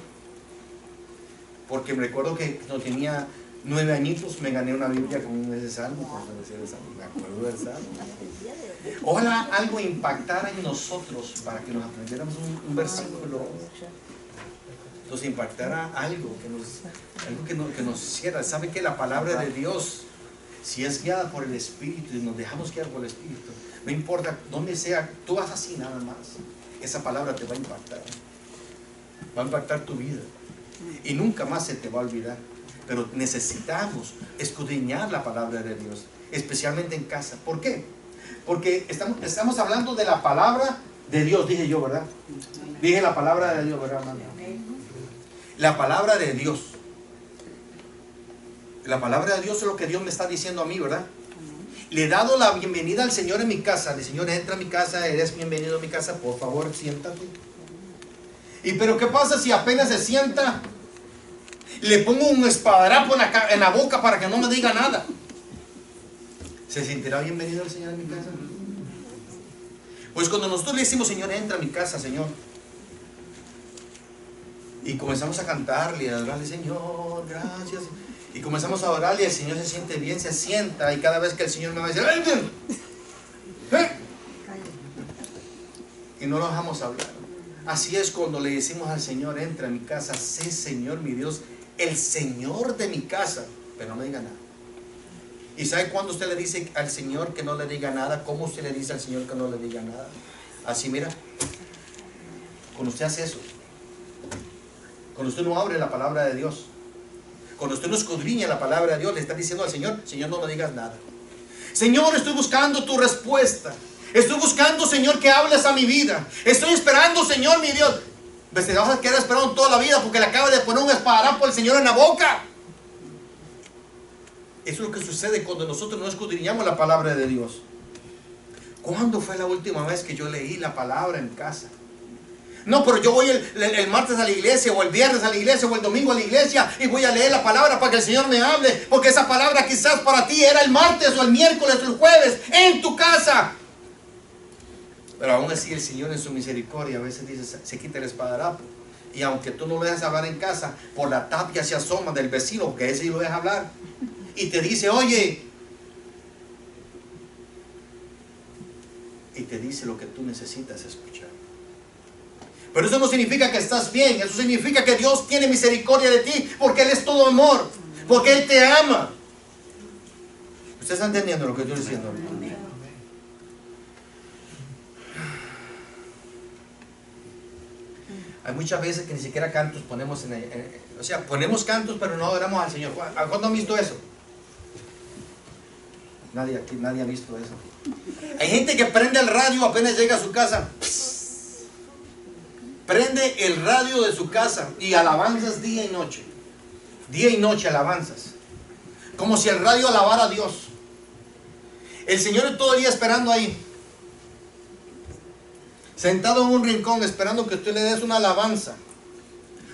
porque me recuerdo que cuando tenía 9 añitos me gané una Biblia con ese salmo, me acuerdo del salmo. Ojalá algo impactara en nosotros para que nos aprendiéramos un versículo. Nos impactara algo que nos hiciera. ¿Sabe que la palabra de Dios, si es guiada por el Espíritu y nos dejamos guiar por el Espíritu, no importa dónde sea, tú vas así nada más, esa palabra te va a impactar. Va a impactar tu vida y nunca más se te va a olvidar. Pero necesitamos escudriñar la palabra de Dios, especialmente en casa. ¿Por qué? Porque estamos hablando de la palabra de Dios, dije yo, ¿verdad? Dije la palabra de Dios, ¿verdad, hermano? La palabra de Dios. La palabra de Dios es lo que Dios me está diciendo a mí, ¿verdad? Le he dado la bienvenida al Señor en mi casa. El Señor, entra a mi casa, eres bienvenido a mi casa, por favor, siéntate. Y pero ¿qué pasa si apenas se sienta? Le pongo un esparadrapo en la boca para que no me diga nada. ¿Se sentirá bienvenido el Señor en mi casa? Pues cuando nosotros le decimos, Señor, entra a mi casa, Señor, y comenzamos a cantarle y a adorarle, Señor, gracias, y comenzamos a orarle, y el Señor se siente bien, se sienta, y cada vez que el Señor me va a decir, y no lo dejamos hablar. Así es cuando le decimos al Señor, entra a mi casa, sé Señor mi Dios, el Señor de mi casa, pero no me diga nada. ¿Y sabe cuándo usted le dice al Señor que no le diga nada? ¿Cómo usted le dice al Señor que no le diga nada? Así, mira, cuando usted hace eso, cuando usted no abre la palabra de Dios, cuando usted no escudriña la palabra de Dios, le está diciendo al Señor, Señor, no me digas nada. Señor, estoy buscando tu respuesta. Estoy buscando, Señor, que hables a mi vida. Estoy esperando, Señor, mi Dios. Pues te vas a quedar esperando toda la vida porque le acaba de poner un esparadrapo al Señor en la boca. Eso es lo que sucede cuando nosotros no escudriñamos la palabra de Dios. ¿Cuándo fue la última vez que yo leí la palabra en casa? No, pero yo voy el martes a la iglesia, o el viernes a la iglesia, o el domingo a la iglesia, y voy a leer la palabra para que el Señor me hable, porque esa palabra quizás para ti era el martes, o el miércoles, o el jueves, en tu casa. Pero aún así el Señor en su misericordia a veces dice, se quita el esparadrapo. Y aunque tú no lo dejas hablar en casa, por la tapia se asoma del vecino, porque ese sí lo deja hablar. Y te dice, oye. Y te dice lo que tú necesitas escuchar. Pero eso no significa que estás bien. Eso significa que Dios tiene misericordia de ti, porque Él es todo amor. Porque Él te ama. ¿Usted está entendiendo lo que estoy diciendo? Hay muchas veces que ni siquiera cantos ponemos o sea, ponemos cantos pero no adoramos al Señor. ¿Cuándo han visto eso? Nadie ha visto eso. Hay gente que prende el radio apenas llega a su casa. Prende el radio de su casa y alabanzas día y noche. Día y noche alabanzas. Como si el radio alabara a Dios. El Señor es todo el día esperando ahí. Sentado en un rincón esperando que tú le des una alabanza,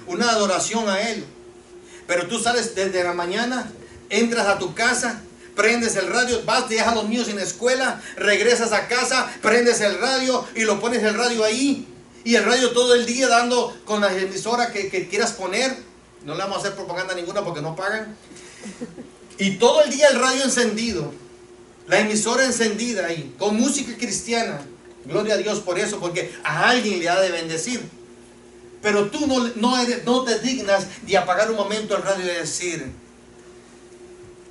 una adoración a Él. Pero tú sales desde la mañana, entras a tu casa, prendes el radio, vas, dejas a los niños en la escuela, regresas a casa, prendes el radio y lo pones el radio ahí. Y el radio todo el día dando con la emisora que quieras poner. No le vamos a hacer propaganda ninguna porque no pagan. Y todo el día el radio encendido, la emisora encendida ahí, con música cristiana. Gloria a Dios por eso, porque a alguien le ha de bendecir. Pero tú no te dignas de apagar un momento el radio y decir,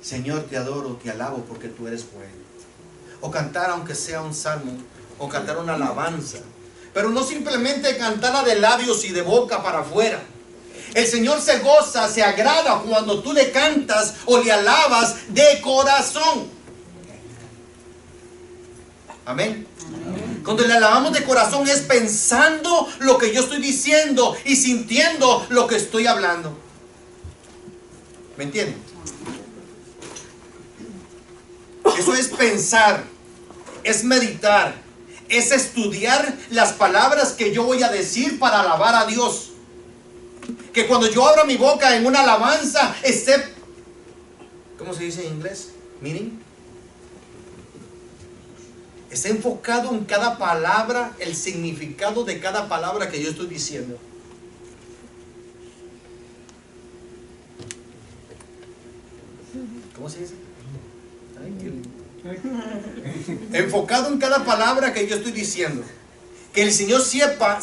Señor, te adoro, te alabo porque tú eres bueno. O cantar aunque sea un salmo, o cantar una alabanza. Pero no simplemente cantarla de labios y de boca para afuera. El Señor se goza, se agrada cuando tú le cantas o le alabas de corazón. Amén. Cuando le alabamos de corazón es pensando lo que yo estoy diciendo y sintiendo lo que estoy hablando. ¿Me entienden? Eso es pensar, es meditar, es estudiar las palabras que yo voy a decir para alabar a Dios. Que cuando yo abra mi boca en una alabanza esté, ¿cómo se dice en inglés? Meaning. Está enfocado en cada palabra, el significado de cada palabra que yo estoy diciendo. ¿Cómo se dice? Enfocado en cada palabra que yo estoy diciendo. Que el Señor sepa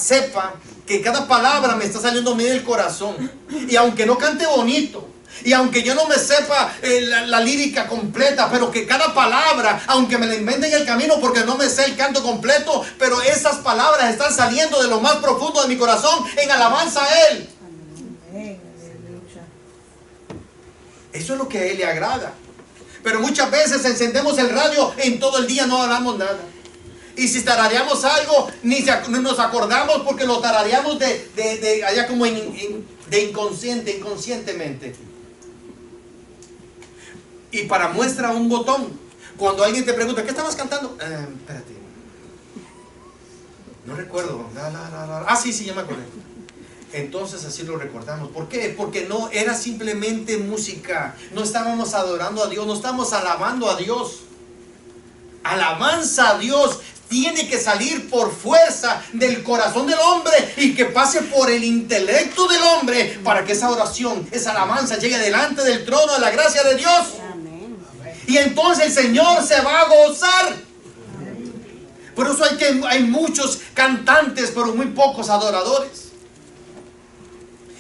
que cada palabra me está saliendo a mí del corazón. Y aunque no cante bonito, y aunque yo no me sepa la lírica completa, pero que cada palabra, aunque me la invente en el camino porque no me sé el canto completo, pero esas palabras están saliendo de lo más profundo de mi corazón en alabanza a Él. Eso es lo que a Él le agrada. Pero muchas veces encendemos el radio y en todo el día no hablamos nada. Y si tarareamos algo, ni nos acordamos porque lo tarareamos de allá como de inconscientemente. Y para muestra un botón. Cuando alguien te pregunta, ¿qué estabas cantando? Espérate. No recuerdo. Sí, ya me acordé. Entonces así lo recordamos. ¿Por qué? Porque no era simplemente música. No estábamos adorando a Dios, no estábamos alabando a Dios. Alabanza a Dios tiene que salir por fuerza del corazón del hombre y que pase por el intelecto del hombre para que esa oración, esa alabanza llegue delante del trono de la gracia de Dios. Y entonces el Señor se va a gozar. Por eso hay muchos cantantes, pero muy pocos adoradores.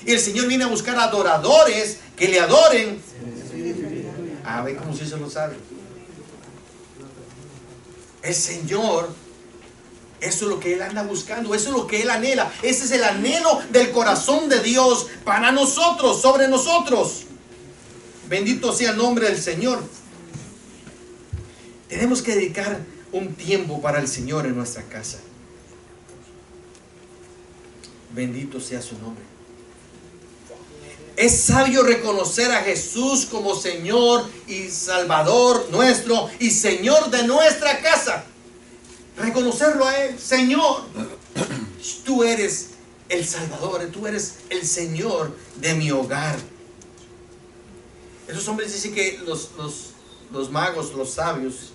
Y el Señor viene a buscar adoradores que le adoren. A ver cómo si eso lo sabe. El Señor, eso es lo que Él anda buscando, eso es lo que Él anhela. Ese es el anhelo del corazón de Dios para nosotros, sobre nosotros. Bendito sea el nombre del Señor. Tenemos que dedicar un tiempo para el Señor en nuestra casa. Bendito sea su nombre. Es sabio reconocer a Jesús como Señor y Salvador nuestro y Señor de nuestra casa. Reconocerlo a Él. Señor, tú eres el Salvador, tú eres el Señor de mi hogar. Esos hombres dicen que los magos, los sabios,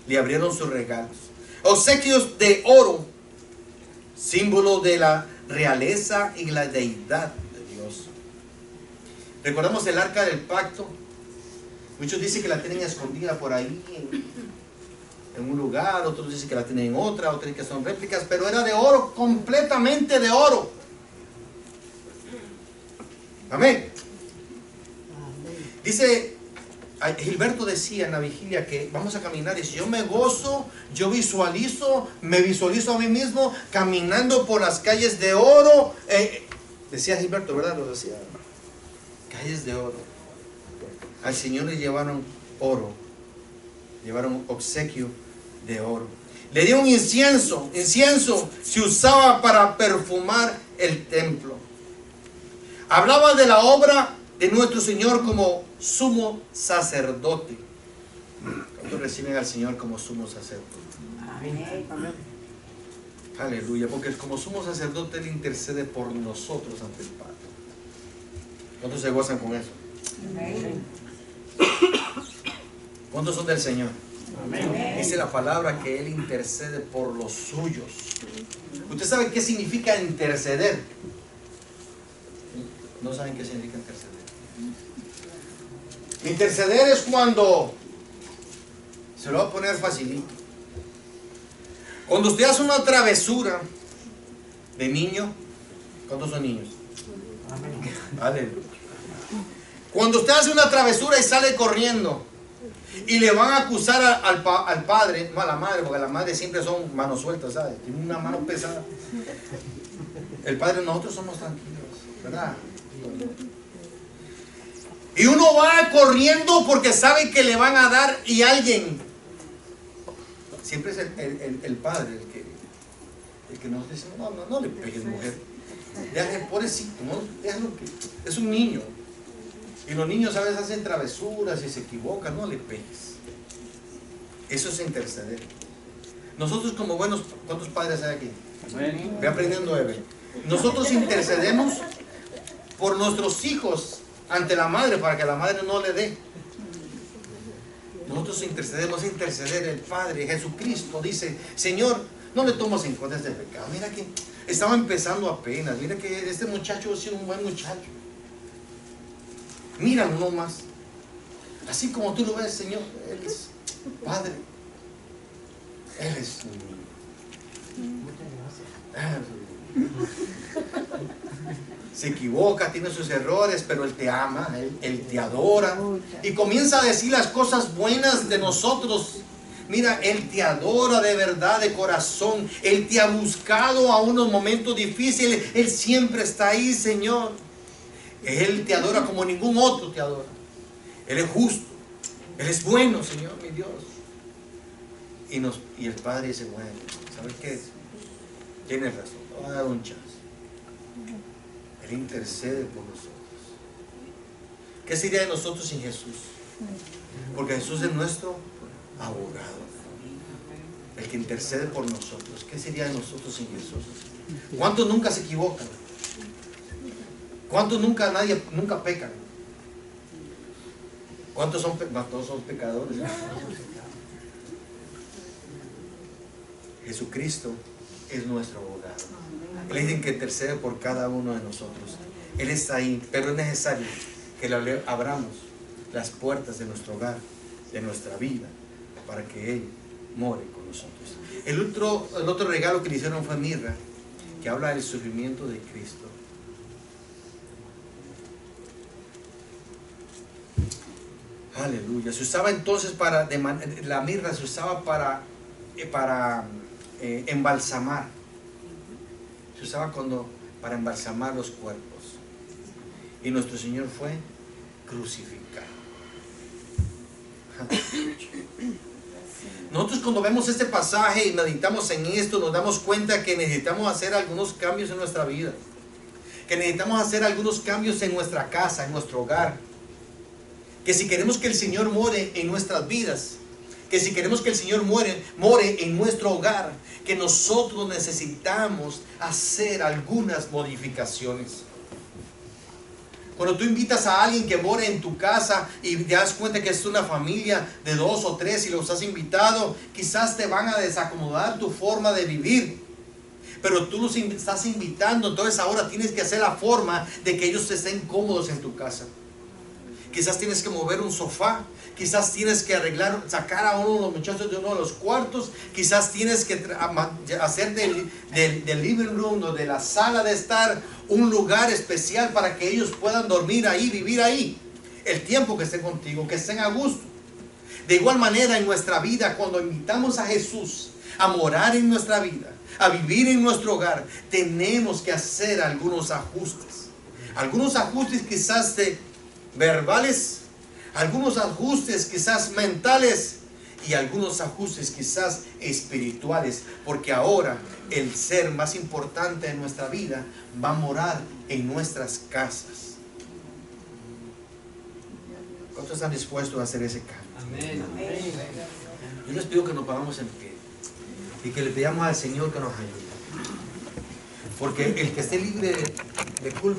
le abrieron sus regalos. Obsequios de oro, símbolo de la realeza y la deidad. Recordamos el arca del pacto. Muchos dicen que la tienen escondida por ahí en un lugar, otros dicen que la tienen en otra, otros dicen que son réplicas, pero era de oro, completamente de oro. Amén. Dice, Gilberto decía en la vigilia que vamos a caminar y si yo me gozo, yo me visualizo a mí mismo caminando por las calles de oro. Decía Gilberto, ¿verdad? Lo decía. Calles de oro. Al Señor le llevaron oro, llevaron obsequio de oro. Le dio un incienso. Incienso se usaba para perfumar el templo. Hablaba de la obra de nuestro Señor como sumo sacerdote. ¿Cuántos reciben al Señor como sumo sacerdote? Aleluya, porque como sumo sacerdote Él intercede por nosotros ante el Padre. ¿Cuántos se gozan con eso? Amén. ¿Cuántos son del Señor? Amén. Dice la palabra que Él intercede por los suyos. ¿Usted sabe qué significa interceder? ¿No saben qué significa interceder? Interceder es cuando, se lo voy a poner facilito, cuando usted hace una travesura de niño. ¿Cuántos son niños? Aleluya. Cuando usted hace una travesura y sale corriendo y le van a acusar al padre, no a la madre, porque las madres siempre son manos sueltas, ¿sabes? Tienen una mano pesada. El padre, nosotros somos tranquilos, ¿verdad? Y uno va corriendo porque sabe que le van a dar y alguien, siempre es el padre el que nos dice, no le pegues, mujer. Déjale, pobrecito, ¿no? Déjalo, que es un niño. Y los niños a veces hacen travesuras y se equivocan, no le pegues. Eso es interceder. Nosotros como buenos, ¿cuántos padres hay aquí? Ve aprendiendo, Eve. Nosotros intercedemos por nuestros hijos ante la madre para que la madre no le dé. Nosotros intercedemos, interceder. El Padre Jesucristo dice, Señor, no le tomes en cuenta este pecado. Mira que estaba empezando apenas. Mira que este muchacho ha sido un buen muchacho. Míralo nomás. Así como tú lo ves, Señor, Él es Padre. Él es se equivoca, tiene sus errores, pero Él te ama, Él te adora. Y comienza a decir las cosas buenas de nosotros. Mira, Él te adora de verdad, de corazón. Él te ha buscado a unos momentos difíciles. Él siempre está ahí, Señor. Él te adora como ningún otro te adora. Él es justo. Él es bueno, Señor, mi Dios. Y el Padre dice, bueno, ¿sabes qué? Tienes razón, te voy a dar un chance. Él intercede por nosotros. ¿Qué sería de nosotros sin Jesús? Porque Jesús es nuestro abogado, el que intercede por nosotros. ¿Qué sería de nosotros sin Jesús? ¿Cuántos nunca se equivocan? ¿Cuántos nunca pecan? ¿Cuántos son todos son pecadores? Jesucristo es nuestro abogado. Él es el que intercede por cada uno de nosotros. Él está ahí, pero es necesario que le abramos las puertas de nuestro hogar, de nuestra vida, para que Él more con nosotros. El otro regalo que le hicieron fue mirra, que habla del sufrimiento de Cristo. Aleluya. Se usaba entonces la mirra se usaba para embalsamar. Se usaba para embalsamar los cuerpos. Y nuestro Señor fue crucificado. Nosotros cuando vemos este pasaje y meditamos en esto, nos damos cuenta que necesitamos hacer algunos cambios en nuestra vida. Que necesitamos hacer algunos cambios en nuestra casa, en nuestro hogar. Que si queremos que el Señor more en nuestras vidas, que si queremos que el Señor more en nuestro hogar, que nosotros necesitamos hacer algunas modificaciones. Cuando tú invitas a alguien que more en tu casa y te das cuenta que es una familia de 2 o 3 y los has invitado, quizás te van a desacomodar tu forma de vivir. Pero tú los estás invitando, entonces ahora tienes que hacer la forma de que ellos estén cómodos en tu casa. Quizás tienes que mover un sofá, quizás tienes que sacar a uno de los muchachos de uno de los cuartos, quizás tienes que hacer del living room o de la sala de estar un lugar especial para que ellos puedan dormir ahí, vivir ahí, el tiempo que estén contigo, que estén a gusto. De igual manera en nuestra vida, cuando invitamos a Jesús a morar en nuestra vida, a vivir en nuestro hogar, tenemos que hacer algunos ajustes quizás verbales, algunos ajustes quizás mentales y algunos ajustes quizás espirituales, porque ahora el ser más importante de nuestra vida va a morar en nuestras casas. ¿Cuántos están dispuestos a hacer ese cambio? Amén. Yo les pido que nos pongamos en pie y que le pidamos al Señor que nos ayude, porque el que esté libre de culpa